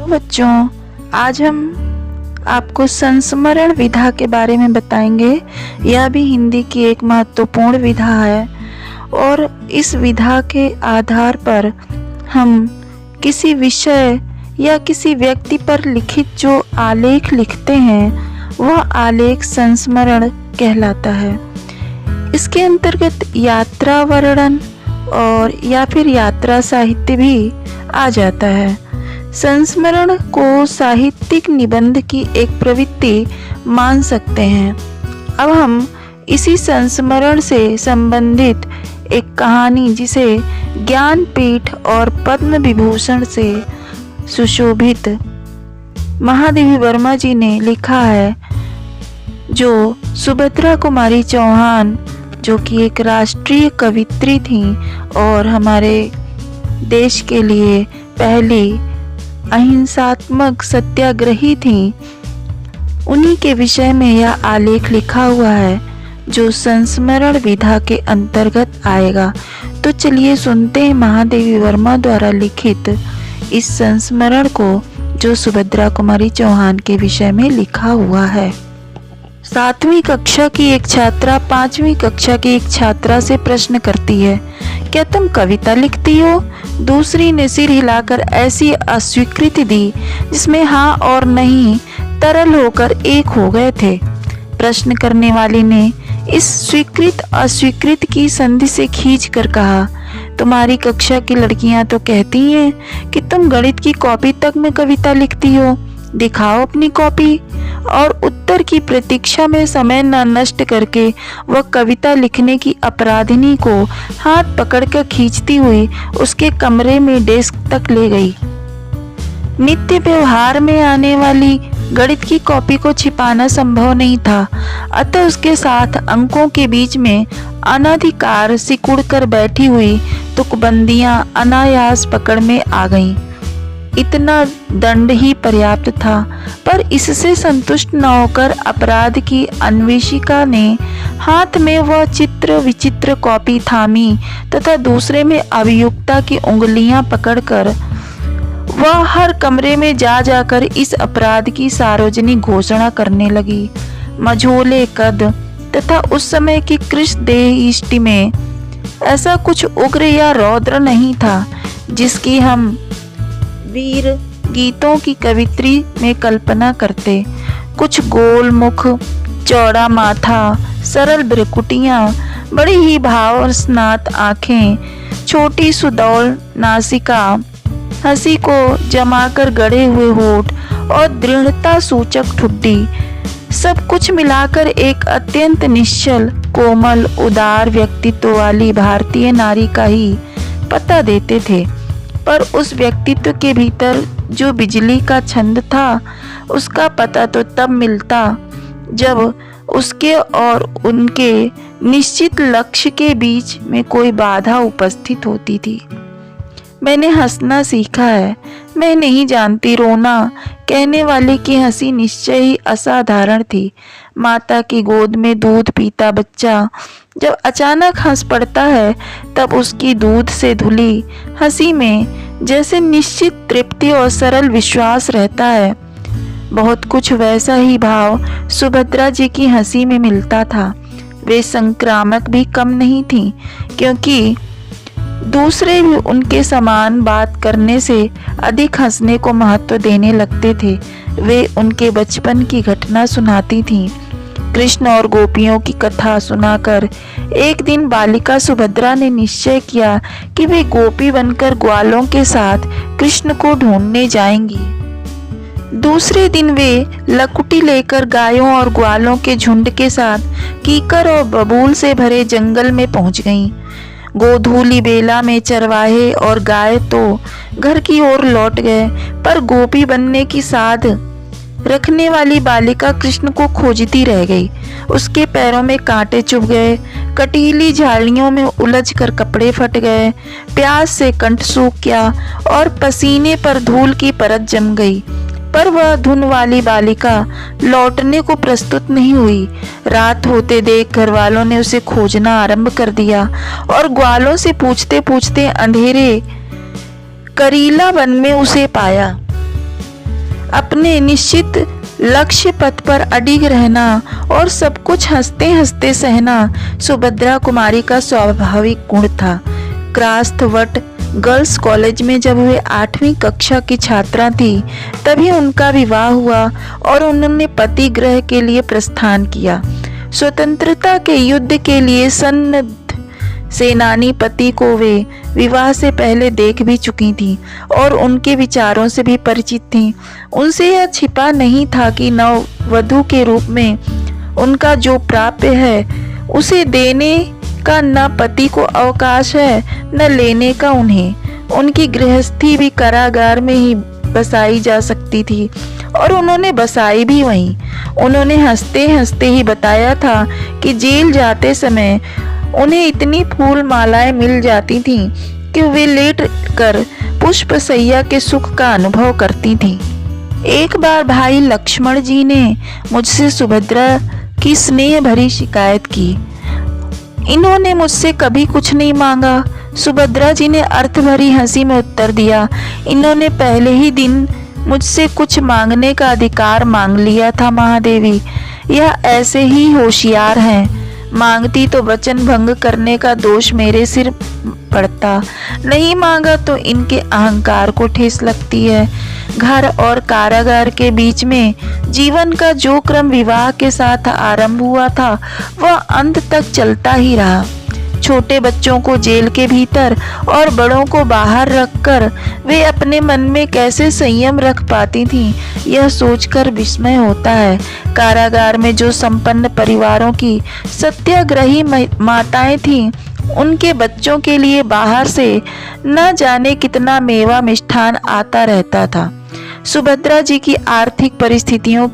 तो बच्चों, आज हम आपको संस्मरण विधा के बारे में बताएंगे। यह भी हिंदी की एक महत्वपूर्ण विधा है और इस विधा के आधार पर हम किसी विषय या किसी व्यक्ति पर लिखित जो आलेख लिखते हैं वह आलेख संस्मरण कहलाता है। इसके अंतर्गत यात्रा वर्णन और या फिर यात्रा साहित्य भी आ जाता है। संस्मरण को साहित्यिक निबंध की एक प्रवृत्ति मान सकते हैं। अब हम इसी संस्मरण से संबंधित एक कहानी जिसे ज्ञानपीठ और पद्म विभूषण से सुशोभित महादेवी वर्मा जी ने लिखा है, जो सुभद्रा कुमारी चौहान जो कि एक राष्ट्रीय कवित्री थी और हमारे देश के लिए पहली अहिंसात्मक सत्याग्रही थी, उन्हीं के विषय में यह आलेख लिखा हुआ है जो संस्मरण विधा के अंतर्गत आएगा। तो चलिए सुनते हैं महादेवी वर्मा द्वारा लिखित इस संस्मरण को जो सुभद्रा कुमारी चौहान के विषय में लिखा हुआ है। 7वीं कक्षा की एक छात्रा 5वीं कक्षा की एक छात्रा से प्रश्न करती है, क्या तुम कविता लिखती हो? दूसरी ने सिर हिलाकर ऐसी अस्वीकृति दी जिसमें हाँ और नहीं तरल होकर एक हो गए थे। प्रश्न करने वाली ने इस स्वीकृत अस्वीकृत की संधि से खींच कर कहा, तुम्हारी कक्षा की लड़कियां तो कहती हैं कि तुम गणित की कॉपी तक में कविता लिखती हो, दिखाओ अपनी कॉपी। और उत्तर की प्रतीक्षा में समय न नष्ट करके वह कविता लिखने की अपराधिनी को हाथ पकड़कर खींचती हुई उसके कमरे में डेस्क तक ले गई। नित्य व्यवहार में आने वाली गणित की कॉपी को छिपाना संभव नहीं था, अतः उसके साथ अंकों के बीच में अनधिकार सिकुड़कर बैठी हुई तुकबंदियां अनायास पकड़ में आ गईं। इतना दंड ही पर्याप्त था, पर इससे संतुष्ट न होकर अपराध की अन्वेषिका ने हाथ में वह चित्र विचित्र कॉपी थामी तथा दूसरे में अभियुक्ता की उंगलियां पकड़कर वह हर कमरे में जा जाकर इस अपराध की सार्वजनिक घोषणा करने लगी। मझोले कद तथा उस समय की कृष्ण देह इष्टि में ऐसा कुछ उग्र या रौद्र नहीं था जिसकी हम वीर गीतों की कवित्री में कल्पना करते। कुछ गोल मुख, चौड़ा माथा, सरल भ्रुकुटियां, बड़ी ही भाव स्नात आंखें, छोटी सुडौल नासिका, हंसी को जमाकर गड़े हुए होठ और दृढ़ता सूचक ठुड्डी, सब कुछ मिलाकर एक अत्यंत निश्चल, कोमल, उदार व्यक्तित्व वाली भारतीय नारी का ही पता देते थे। पर उस व्यक्तित्व के भीतर जो बिजली का छंद था उसका पता तो तब मिलता जब उसके और उनके निश्चित लक्ष्य के बीच में कोई बाधा उपस्थित होती थी। मैंने हंसना सीखा है, मैं नहीं जानती रोना। कहने वाले की हंसी निश्चय ही असाधारण थी। माता की गोद में दूध पीता बच्चा जब अचानक हंस पड़ता है तब उसकी दूध से धुली हंसी में जैसे निश्चित तृप्ति और सरल विश्वास रहता है, बहुत कुछ वैसा ही भाव सुभद्रा जी की हंसी में मिलता था। वे संक्रामक भी कम नहीं थीं, क्योंकि दूसरे भी उनके समान बात करने से अधिक हंसने को महत्व देने लगते थे। वे उनके बचपन की घटना सुनाती थीं। कृष्ण और गोपियों की कथा सुनाकर एक दिन बालिका सुभद्रा ने निश्चय किया कि वे गोपी बनकर ग्वालों के साथ कृष्ण को ढूंढने जाएंगी। दूसरे दिन वे लकुटी लेकर गायों और ग्वालों के झुंड के साथ कीकर और बबूल से भरे जंगल में पहुंच गईं। गोधूली बेला में चरवाहे और गाय तो घर की ओर लौट गए, पर गोपी बनने की साध रखने वाली बालिका कृष्ण को खोजती रह गई। उसके पैरों में कांटे चुभ गए, कटीली झाड़ियों में उलझकर कपड़े फट गए, प्यास से कंठ सूख गया और पसीने पर धूल की परत जम गई। पर वह धुन वाली बालिका लौटने को प्रस्तुत नहीं हुई। रात होते देख घर वालों ने उसे खोजना आरंभ कर दिया और ग्वालों से पूछते पूछते अंधेरे करीला वन में उसे पाया। अपने निश्चित लक्ष्य पथ पर अडिग रहना और सब कुछ हंसते हंसते सहना सुभद्रा कुमारी का स्वाभाविक गुण था। क्रास्थवट गर्ल्स कॉलेज में जब वे 8वीं कक्षा की छात्रा थी तभी उनका विवाह हुआ और उन्होंने पति गृह के लिए प्रस्थान किया। स्वतंत्रता के युद्ध के लिए सन्नद्ध सेनानी पति को वे विवाह से पहले देख भी चुकी थीं और उनके विचारों से भी परिचित थीं। उनसे यह छिपा नहीं था कि नववधू के रूप में उनका जो प्राप्य है उसे देने का न पति को अवकाश है न लेने का उन्हें। उनकी गृहस्थी भी कारागार में ही बसाई जा सकती थी और उन्होंने बसाई भी वहीं। उन्होंने हंसते हंसते ही बताया था कि जेल जाते समय उन्हें इतनी फूल मालाएं मिल जाती थीं कि वे लेट कर पुष्प सैया के सुख का अनुभव करती थीं। एक बार भाई लक्ष्मण जी ने मुझसे सुभद्रा की स्नेह भरी शिकायत की। इन्होंने मुझसे कभी कुछ नहीं मांगा। सुभद्रा जी ने अर्थ भरी हंसी में उत्तर दिया, इन्होंने पहले ही दिन मुझसे कुछ मांगने का अधिकार मांग लिया था महादेवी। यह ऐसे ही होशियार हैं। मांगती तो वचन भंग करने का दोष मेरे सिर पड़ता, नहीं मांगा तो इनके अहंकार को ठेस लगती है। घर और कारागार के बीच में जीवन का जो क्रम विवाह के साथ आरंभ हुआ था वह अंत तक चलता ही रहा। छोटे बच्चों को जेल के भीतर और बड़ों को बाहर रखकर वे अपने मन में कैसे संयम रख पाती थीं, यह सोचकर विस्मय होता है। कारागार में जो संपन्न परिवारों की सत्याग्रही माताएं थीं, उनके बच्चों के लिए बाहर से न जाने कितना मेवा मिष्ठान आता रहता था। सुभद्रा जी की आर्थिक परिस्थितियों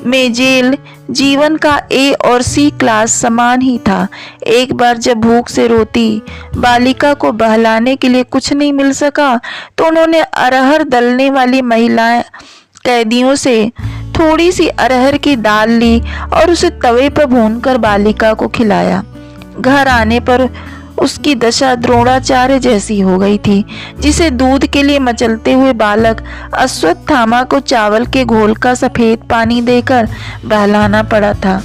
में जेल जीवन का ए और सी क्लास समान ही था। एक बार जब भूख से रोती बालिका को बहलाने के लिए कुछ नहीं मिल सका तो उन्होंने अरहर दलने वाली महिलाएं कैदियों से थोड़ी सी अरहर की दाल ली और उसे तवे पर भूनकर बालिका को खिलाया। घर आने पर उसकी दशा द्रोणाचार्य जैसी हो गई थी, जिसे दूध के लिए मचलते हुए बालक अश्वत्थामा को चावल के घोल का सफेद पानी देकर बहलाना पड़ा था।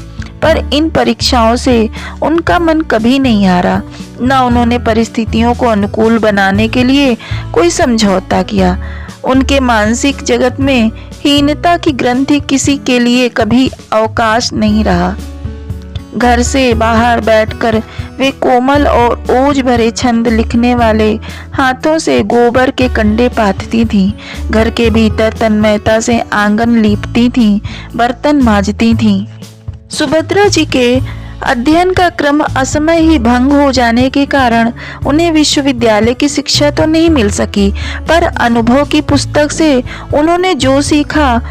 पर इन परीक्षाओं से उनका मन कभी नहीं हारा, न उन्होंने परिस्थितियों को अनुकूल बनाने के लिए कोई समझौता किया। उनके मानसिक जगत में हीनता की ग्रंथि किसी के लिए कभी अवकाश नहीं रहा। घर से बाहर बैठकर वे कोमल और ओज भरे छंद लिखने वाले हाथों से गोबर के कंडे पाथती थीं। घर के भीतर तन्मयता से आंगन लीपती थीं, बर्तन मांजती थीं। सुभद्रा जी के अध्ययन का क्रम असमय ही भंग हो जाने के कारण उन्हें विश्वविद्यालय की शिक्षा तो नहीं मिल सकी, पर अनुभव की पुस्तक से उन्होंने जो सीखा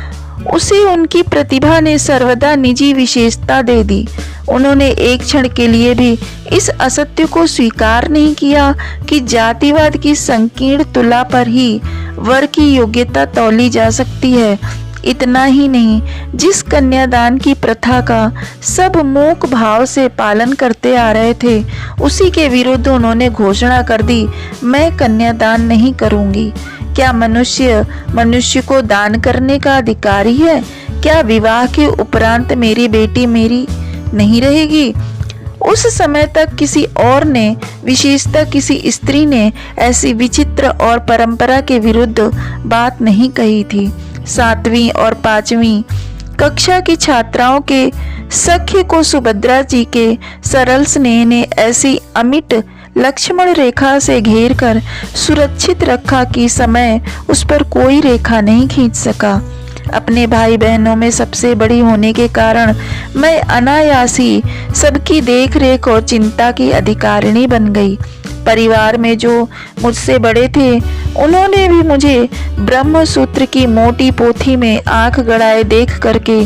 उसे उनकी प्रतिभा ने सर्वदा निजी विशेषता दे दी। उन्होंने एक क्षण के लिए भी इस असत्य को स्वीकार नहीं किया कि जातिवाद की संकीर्ण तुला पर ही वर की योग्यता तौली जा सकती है। इतना ही नहीं, जिस कन्यादान की प्रथा का सब मूक भाव से पालन करते आ रहे थे, उसी के विरुद्ध उन्होंने घोषणा कर दी, मैं कन्यादान नहीं करूंगी। क्या मनुष्य को दान करने का अधिकारी है? क्या विवाह के उपरांत मेरी बेटी मेरी नहीं रहेगी? उस समय तक किसी और ने, विशेषतः किसी स्त्री ने, ऐसी विचित्र और परंपरा के विरुद्ध बात नहीं कही थी। 7वीं और 5वीं कक्षा की छात्राओं के सख्य को सुभद्रा जी के सरल स्नेह ने ऐसी अमिट लक्ष्मण रेखा से घेर कर सुरक्षित रखा कि समय उस पर कोई रेखा नहीं खींच सका। अपने भाई बहनों में सबसे बड़ी होने के कारण मैं अनायासी सबकी देखरेख और चिंता की अधिकारिणी बन गई। परिवार में जो मुझसे बड़े थे, उन्होंने भी मुझे ब्रह्म सूत्र की मोटी पोथी में आंख गड़ाए देख करके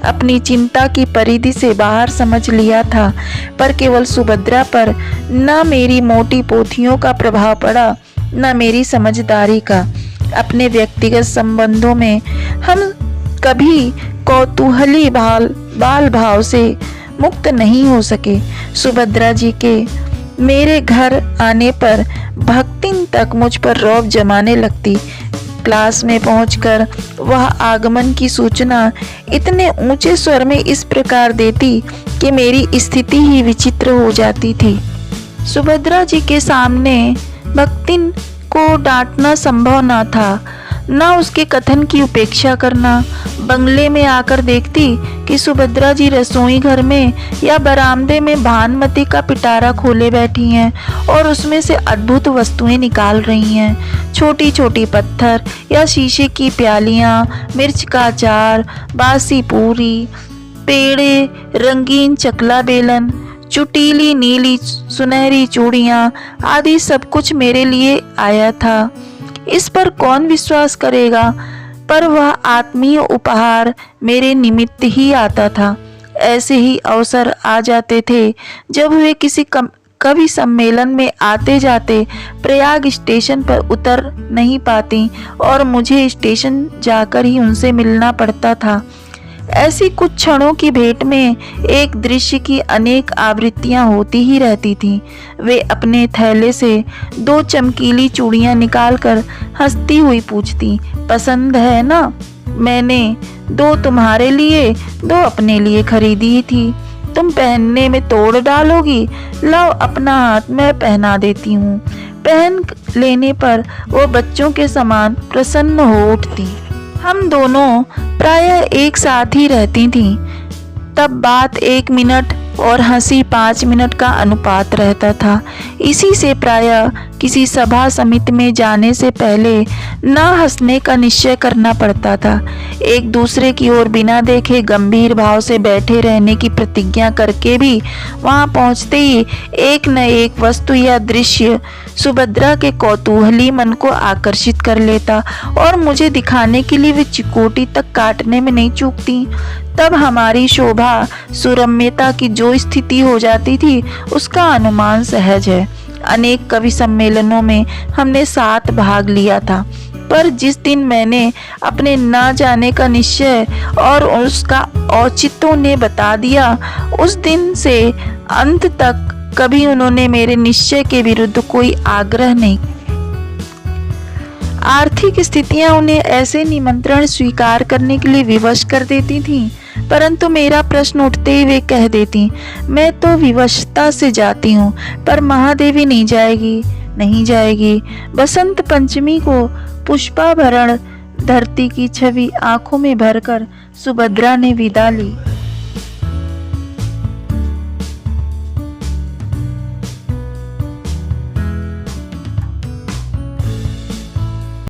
अपनी चिंता की परिधि से बाहर समझ लिया था, पर केवल सुभद्रा पर न मेरी मोटी पोथियों का प्रभाव पड़ा, न मेरी समझदारी का। अपने व्यक्तिगत संबंधों में हम कभी कौतूहली बाल भाव से मुक्त नहीं हो सके। सुभद्रा जी के मेरे घर आने पर भक्तिन तक मुझ पर रौब जमाने लगती। क्लास में पहुंचकर वह आगमन की सूचना इतने ऊंचे स्वर में इस प्रकार देती कि मेरी स्थिति ही विचित्र हो जाती थी। सुभद्रा जी के सामने भक्तिन को डांटना संभव न था, न उसके कथन की उपेक्षा करना। बंगले में आकर देखती कि सुभद्रा जी रसोई घर में या बरामदे में भानमती का पिटारा खोले बैठी हैं और उसमें से अद्भुत वस्तुएं निकाल रही हैं। छोटी छोटी पत्थर या शीशे की प्यालियां, मिर्च का अचार, बासी पूरी, पेड़े, रंगीन चकला बेलन, चुटीली नीली सुनहरी चूड़ियां आदि सब कुछ मेरे लिए आया था। इस पर कौन विश्वास करेगा, पर वह आत्मीय उपहार मेरे निमित्त ही आता था। ऐसे ही अवसर आ जाते थे जब वे किसी कवि सम्मेलन में आते जाते प्रयाग स्टेशन पर उतर नहीं पाती और मुझे स्टेशन जाकर ही उनसे मिलना पड़ता था। ऐसी कुछ क्षणों की भेंट में एक दृश्य की अनेक आवृत्तियां होती ही रहती थीं। वे अपने थैले से 2 चमकीली चूड़ियां निकालकर हंसती हुई पूछती, पसंद है ना? मैंने 2 तुम्हारे लिए, 2 अपने लिए खरीदी थी। तुम पहनने में तोड़ डालोगी? लाओ अपना हाथ, मैं पहना देती हूँ। पहन लेने पर वो बच्चों के समान प्रसन्न हो उठती। हम दोनों प्रायः एक साथ ही रहती थीं। तब बात 1 मिनट और हंसी 5 मिनट का अनुपात रहता था। इसी से प्रायः किसी सभा समिति में जाने से पहले न हंसने का निश्चय करना पड़ता था। एक दूसरे की ओर बिना देखे गंभीर भाव से बैठे रहने की प्रतिज्ञा करके भी वहां पहुंचते ही एक न एक वस्तु या दृश्य सुभद्रा के कौतूहली मन को आकर्षित कर लेता और मुझे दिखाने के लिए वे चिकोटी तक काटने में नहीं चूकती। तब हमारी शोभा सुरम्यता की जो स्थिति हो जाती थी उसका अनुमान सहज है। अनेक कवि सम्मेलनों में हमने साथ भाग लिया था, पर जिस दिन मैंने अपने न जाने का निश्चय और उसका औचित्य ने बता दिया, उस दिन से अंत तक कभी उन्होंने मेरे निश्चय के विरुद्ध कोई आग्रह नहीं। आर्थिक स्थितियां उन्हें ऐसे निमंत्रण स्वीकार करने के लिए विवश कर देती थीं, परंतु मेरा प्रश्न उठते ही वे कह देती, मैं तो विवशता से जाती हूँ, पर महादेवी नहीं जाएगी, नहीं जाएगी। बसंत पंचमी को पुष्पाभरण धरती की छवि आंखों में भरकर सुभद्रा ने विदा ली।